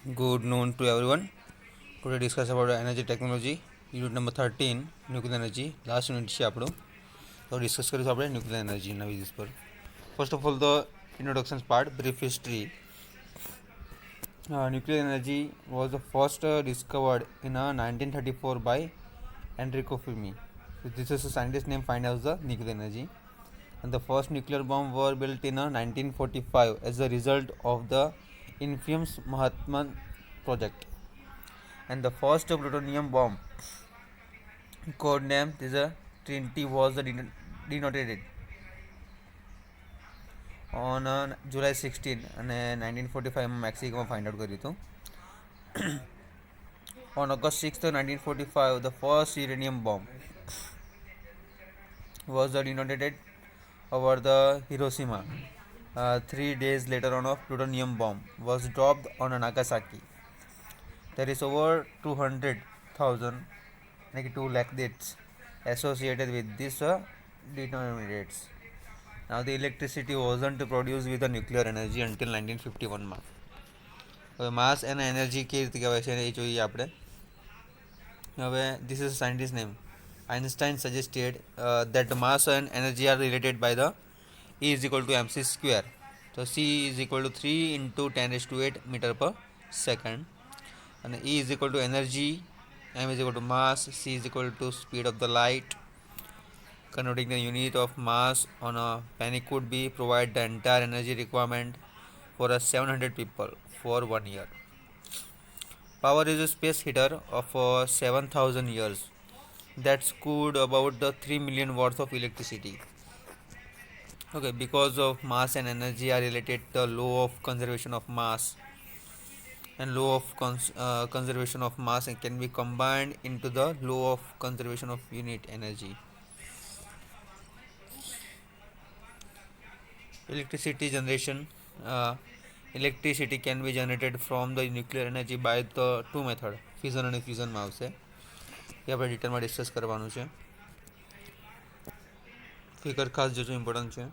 Good noon to everyone. Today discuss about energy technology. Unit number 13 nuclear energy. Last unit છે આપણું. તો discuss કરીશું આપણે nuclear energy નવી દિવસ પર. First of all, the introduction part, brief history. Nuclear energy was the first discovered in 1934 by Enrico Fermi. This is a scientist name find out the nuclear energy. And the first nuclear bomb were built in 1945 as a result of the infamous Manhattan project. And the first plutonium bomb, codenamed the Trinity, was detonated on July 16 અને 1945 મેક્સિકોમાં find out કર્યું હતું. On August 6, 1945, the first uranium bomb was detonated over the Hiroshima. 3 days later, on a plutonium bomb was dropped on Nagasaki. There is over 200,000, like 2 lakh deaths associated with this detonations. Now the electricity wasn't produced with the nuclear energy until 1951 માં. હવે માસ અને energy કેવી રીતે કહેવાય છે એ જોઈએ આપણે. હવે this is a scientist name. Einstein suggested that the mass and energy are related by the E is equal to mc square. So C is equal to 3 into 10 raised to 8 meter per second. And E is equal to energy, m is equal to mass, C is equal to speed of the light. Converting the unit of mass on a penny could be provide the entire energy requirement for a 700 people for 1 year. Power is a space heater of 7,000 years. That's could about the 3 million watts of electricity. Okay, because of mass and energy are related, the law of conservation of mass and law of conservation of mass can be combined into the law of conservation of unit energy. Electricity generation. Electricity can be generated from the nuclear energy by the two method, fission and fusion માં આવશે. એ આપણે ડિટેલમાં discuss કરવાનું છે. Figure ખાસ જોજો, important છે,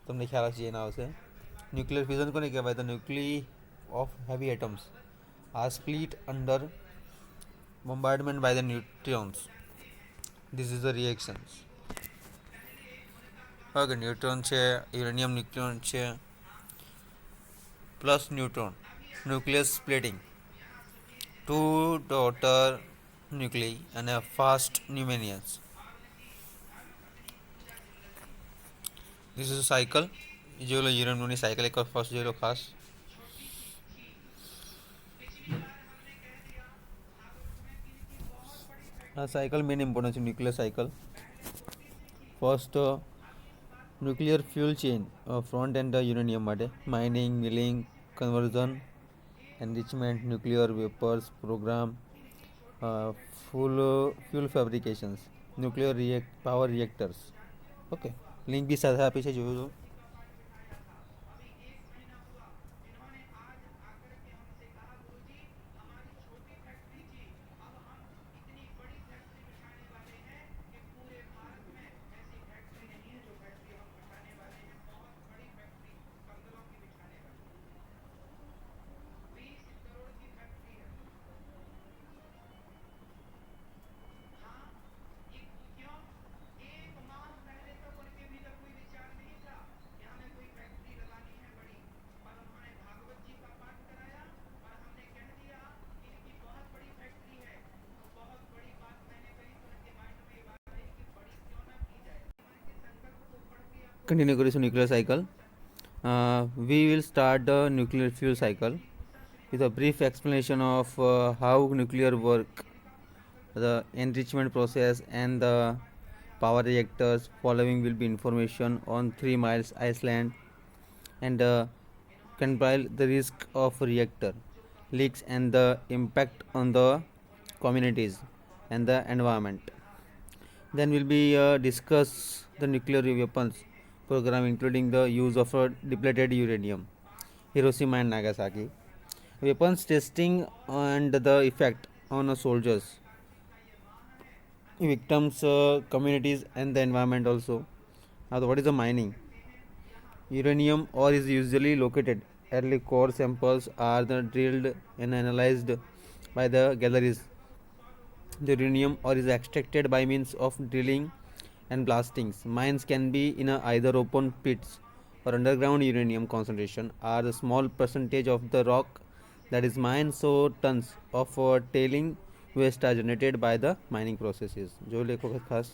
તમને ખ્યાલ હશે એના આવશે. ન્યુક્લિયર ફ્યુઝન કોને કહેવાય? The nuclei of heavy atoms are split under bombardment by the neutrons. This is the reactions. Okay, neutron છે, યુરેનિયમ ન્યુક્લિયન છે, plus neutron, nucleus splitting, to daughter nuclei and a fast pneumonians. This is a cycle. જો લો યુરેનિયમની cycle એક first જોઈ લો ખાસ. આ cycle main important છે, nuclear cycle. First nuclear fuel chain front end uranium માટે mining, milling, conversion, enrichment, nuclear vapors program, fuel fabrications, nuclear power reactors. Okay, link भी साथ આપી છે, જોયું. Continue કરીશું nuclear cycle. We will start the nuclear fuel cycle with a brief explanation of how nuclear work, the enrichment process and the power reactors. Following will be information on 3 miles Iceland and compile the risk of reactor leaks and the impact on the communities and the environment. Then will be discuss the nuclear weapons program, including the use of depleted uranium, Hiroshima and Nagasaki, weapons testing and the effect on soldiers, victims, communities and the environment also. Now what is the mining? Uranium ore is usually located early core samples are drilled and analyzed by the galleries. The uranium ore is extracted by means of drilling and blastings. Mines can be in either open pits or underground. Uranium concentration are the small percentage of the rock that is mined, so tons of tailing waste are generated by the mining processes. जो लेखक खास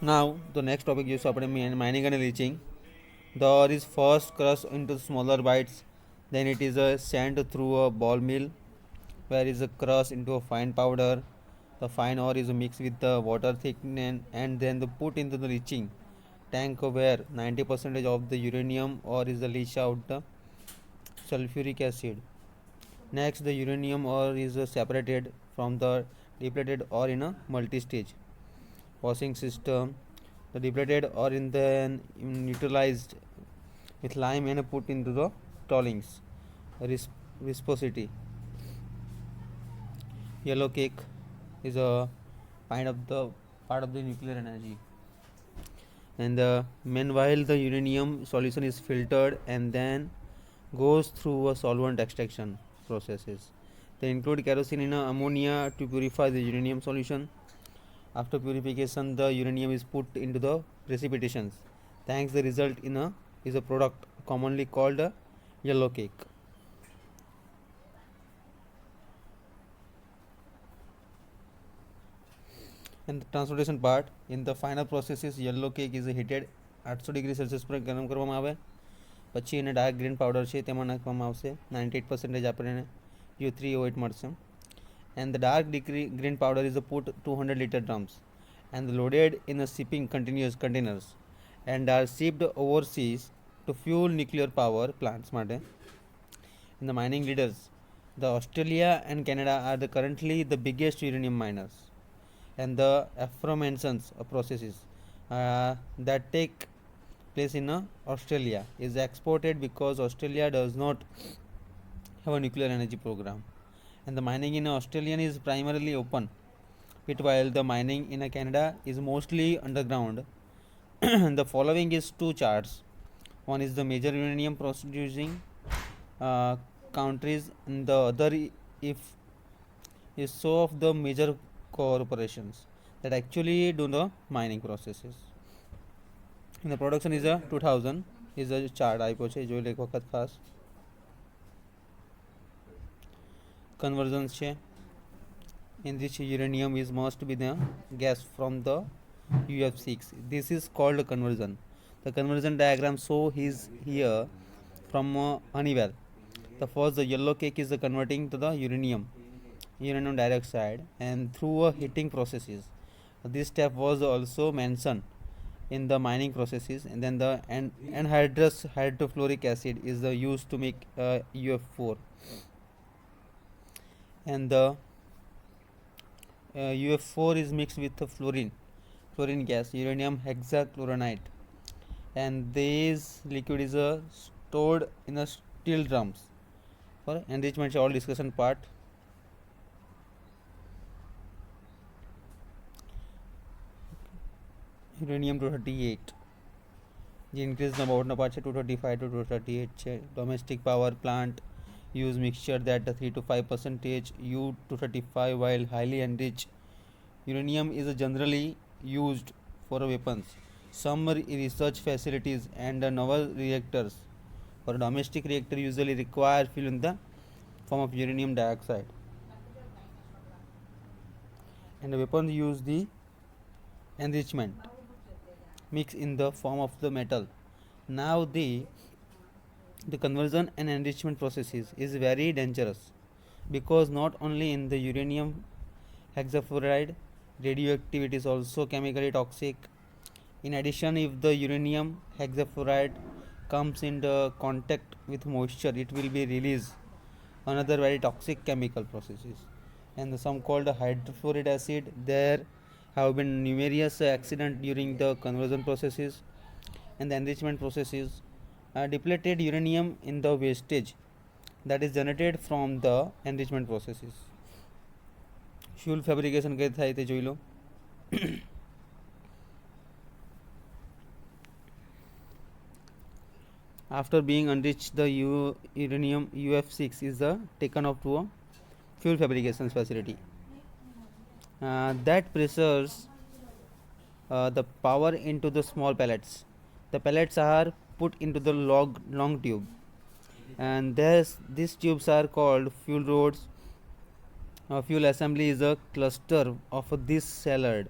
Now the next topic is mining and leaching. The ore is first crushed into smaller bites, then it is sent through a ball mill where it is crushed into a fine powder. The fine ore is mixed with the water thickening and then put into the leaching tank where 90% of the uranium ore is leached out the sulfuric acid. Next, the uranium ore is separated from the depleted ore in a multi-stage washing system. The depleted ore is then neutralized with lime and put into the tollings. Viscosity. Yellow cake is a part of the nuclear energy. And meanwhile, the uranium solution is filtered and then goes through a solvent extraction processes. They include kerosene in ammonia to purify the uranium solution. After purification, the uranium is put into the precipitations. Thanks, the result is a product commonly called a yellow cake. And the transportation part, in the final processes, yellow cake is heated 800 degree Celsius પર ગરમ કરવામાં આવે. પછી એને dark green powder છે તેમાં નાખવામાં આવશે. 98% આપણને U3O8 મળશે. And the dark green powder is put 200 liter drums and loaded in a shipping continuous containers and are shipped overseas to fuel nuclear power plants માટે. In the mining leaders, the Australia and Canada are currently the biggest uranium miners, and the aforementioned processes that take place in Australia is exported because Australia does not have a nuclear energy program, and the mining in Australia is primarily open pit while the mining in Canada is mostly underground. The following is two charts. One is the major uranium producing countries and the other if is so of the major corporations that actually do the mining processes. And the production is a 2000 is a chart આપ્યો છે જોઈ લો એક વખત ખાસ. Conversions છે in which uranium is must be the gas from the UF6. This is called conversion. The conversion diagram show is here from Honeywell. The first, the yellow cake is converting to the uranium dioxide and through a heating processes. This step was also mentioned in the mining processes, and then the anhydrous hydrofluoric acid is used to make UF4, and the UF4 is mixed with the fluorine gas, uranium hexachlorinate, and this liquid is stored in a steel drums for enrichment. All discussion part. Uranium 238 જે increase અબાઉટના part છે 235 to 238 છે. Domestic power plant use mixture that 3 to 5% U-235 while highly enriched uranium is generally used for weapons. Some research facilities and novel reactors for domestic reactor usually require fuel in the form of uranium dioxide, and the weapons use the enrichment mix in the form of the metal. Now the conversion and enrichment processes is very dangerous because not only in the uranium hexafluoride radioactivity is also chemically toxic. In addition, if the uranium hexafluoride comes in the contact with moisture, it will be released another very toxic chemical processes, and some called hydrofluoric acid. There have been numerous accidents during the conversion processes and the enrichment processes. Depleted uranium in the wastage that is generated from the enrichment processes. Fuel fabrication કઈ થાય તે જોઈ લો. After being enriched, the uranium UF6 is taken up to a fuel fabrication facility. That presses the power into the small pellets. The pellets are put into the long tube, and these tubes are called fuel rods. Fuel assembly is a cluster of this salad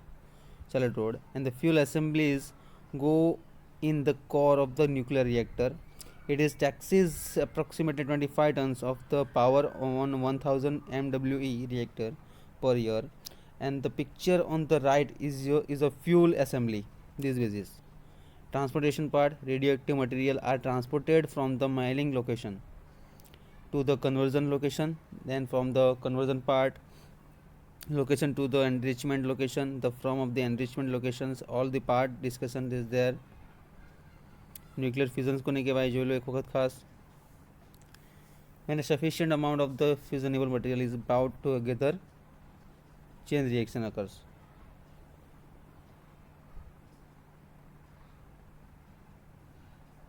rod, and the fuel assemblies go in the core of the nuclear reactor. It is taxes approximately 25 tons of the power on 1000 MWE reactor per year, and the picture on the right is a fuel assembly. This basis transportation part, radioactive material are transported from the mining location to the conversion location, then from the conversion part location to the enrichment location. The from of the enrichment locations all the part discussion is there. Nuclear fusions को नहीं कहेवाय જોઈ લો એક વખત ખાસ. when a sufficient amount of the fusionable material is brought together, chain reaction occurs.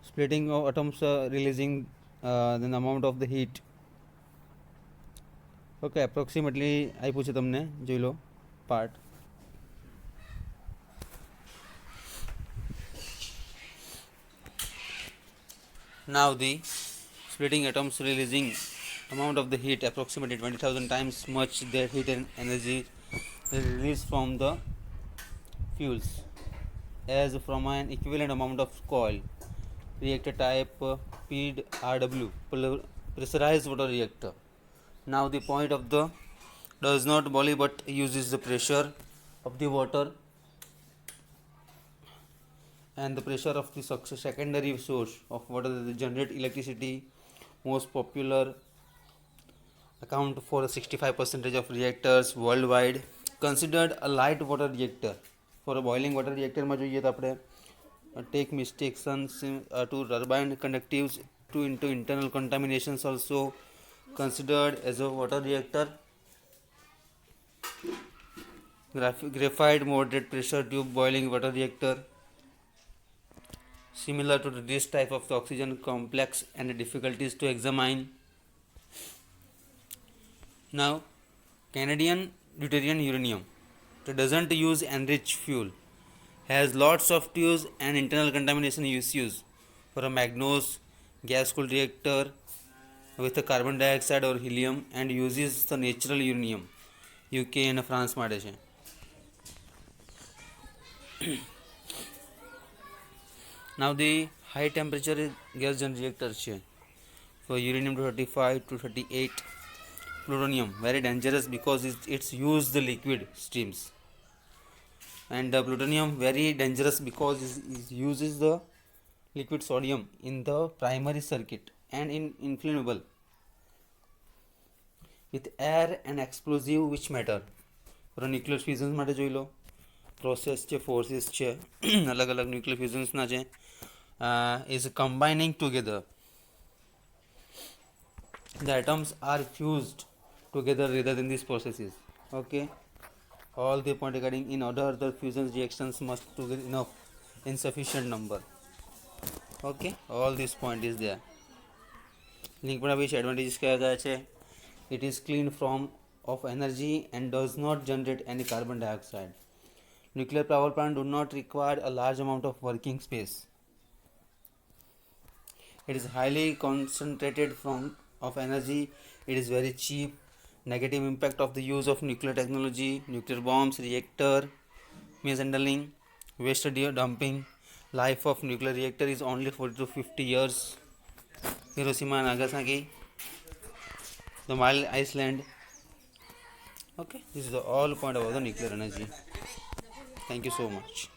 Splitting of atoms releasing the amount of the heat. Okay approximately આપ્યું છે તમને, જોઈ લો part. Now the splitting atoms releasing amount of the heat approximately 20,000 times much their heat and energy released from the fuels as from an equivalent amount of coil. Reactor type PRW, pressurized water reactor. Now the point of the does not boil but uses the pressure of the water and the pressure of the secondary source of water that generate electricity. Most popular account for 65% of reactors worldwide. Considered a light water reactor. For a boiling water reactor માં જોઈએ તો આપણે take mistakes to turbine conductives to into internal contaminations also considered as a water reactor. Graphite moderate pressure tube boiling water reactor, similar to this type of oxygen complex and difficulties to examine. Now Canadian deuterium uranium, it doesn't use enriched fuel, has lots of tubes and internal contamination issues. For a Magnus gas cooled reactor with a carbon dioxide or helium and uses the natural uranium. UK and France માટે છે. Now the high temperature gas gen reactor છે for uranium 235 to 38. Plutonium very dangerous because it's used the liquid streams, and plutonium very dangerous because it uses the liquid sodium in the primary circuit and in inflammable with air and explosive which matter. For nuclear fusions માટે જોઈ લો process છે, forces છે, અલગ અલગ nuclear ફ્યુઝન્સના છે, is combining together. The atoms are fused together rather than these processes. Okay, all the point regarding in order the fusion reactions must to get enough in sufficient number. Okay, all this point is there. Link पर अभी advantages क्या है? It is clean from of energy and does not generate any carbon dioxide. Nuclear power plant do not require a large amount of working space. It is highly concentrated from of energy. It is very cheap. Negative impact of the use of nuclear technology, nuclear bombs, reactor mishandling, waste dumping. Life of nuclear reactor is only 40 to 50 years. Hiroshima and Nagasaki, the mild Iceland. Okay, this is the all point about the nuclear energy. Thank you so much.